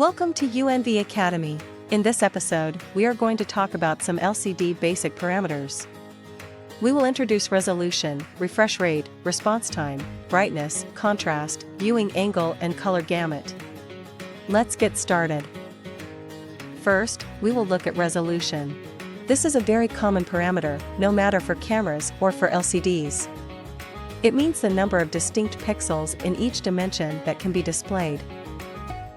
Welcome to UNV Academy. In this episode, we are going to talk about some LCD basic parameters. We will introduce resolution, refresh rate, response time, brightness, contrast, viewing angle, and color gamut. Let's get started. First, we will look at resolution. This is a very common parameter, no matter for cameras or for LCDs. It means the number of distinct pixels in each dimension that can be displayed.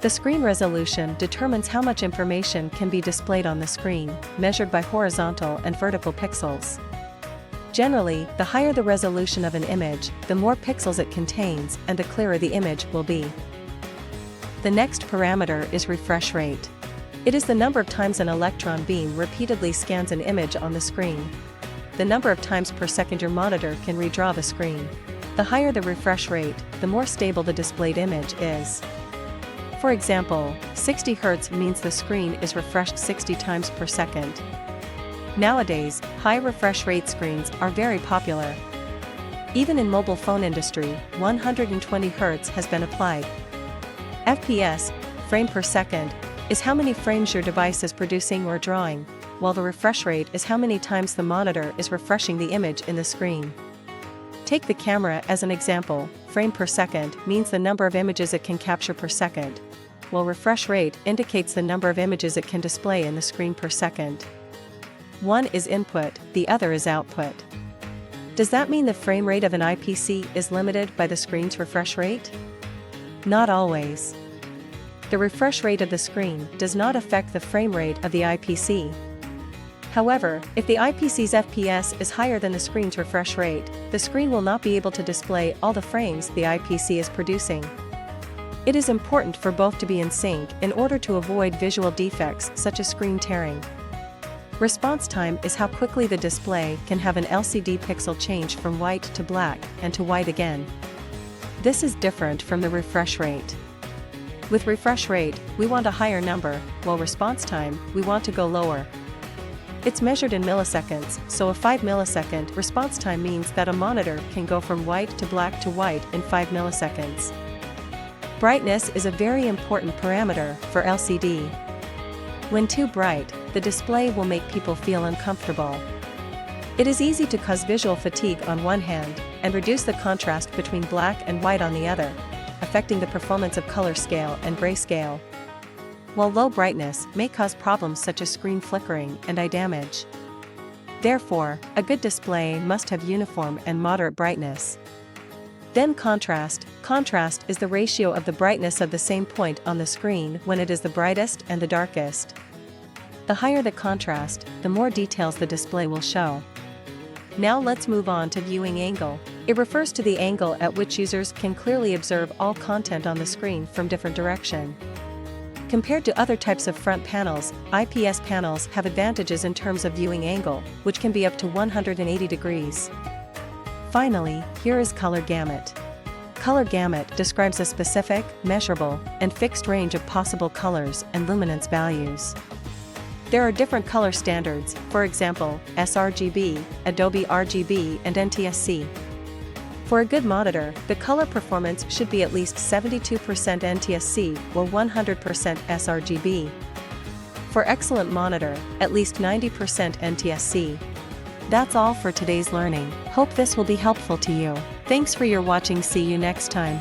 The screen resolution determines how much information can be displayed on the screen, measured by horizontal and vertical pixels. Generally, the higher the resolution of an image, the more pixels it contains and the clearer the image will be. The next parameter is refresh rate. It is the number of times an electron beam repeatedly scans an image on the screen. The number of times per second your monitor can redraw the screen. The higher the refresh rate, the more stable the displayed image is. For example, 60 Hz means the screen is refreshed 60 times per second. Nowadays, high refresh rate screens are very popular. Even in mobile phone industry, 120 Hz has been applied. FPS, frame per second, is how many frames your device is producing or drawing, while the refresh rate is how many times the monitor is refreshing the image in the screen. Take the camera as an example. Frame per second means the number of images it can capture per second, while refresh rate indicates the number of images it can display in the screen per second. One is input, the other is output. Does that mean the frame rate of an IPC is limited by the screen's refresh rate? Not always. The refresh rate of the screen does not affect the frame rate of the IPC. However, if the IPC's FPS is higher than the screen's refresh rate, the screen will not be able to display all the frames the IPC is producing. It is important for both to be in sync in order to avoid visual defects such as screen tearing. Response time is how quickly the display can have an LCD pixel change from white to black and to white again. This is different from the refresh rate. With refresh rate, we want a higher number, while response time, we want to go lower. It's measured in milliseconds, so a 5 millisecond response time means that a monitor can go from white to white in 5 milliseconds. Brightness is a very important parameter for LCD. When too bright, the display will make people feel uncomfortable. It is easy to cause visual fatigue on one hand, and reduce the contrast between black and white on the other, affecting the performance of color scale and grayscale. While low brightness may cause problems such as screen flickering and eye damage. Therefore, a good display must have uniform and moderate brightness. Then contrast. Contrast is the ratio of the brightness of the same point on the screen when it is the brightest and the darkest. The higher the contrast, the more details the display will show. Now let's move on to viewing angle. It refers to the angle at which users can clearly observe all content on the screen from different direction. Compared to other types of front panels, IPS panels have advantages in terms of viewing angle, which can be up to 180 degrees. Finally, here is color gamut. Color gamut describes a specific, measurable, and fixed range of possible colors and luminance values. There are different color standards, for example, sRGB, Adobe RGB, and NTSC. For a good monitor, the color performance should be at least 72% NTSC or 100% sRGB. For excellent monitor, at least 90% NTSC. That's all for today's learning. Hope this will be helpful to you. Thanks for your watching. See you next time.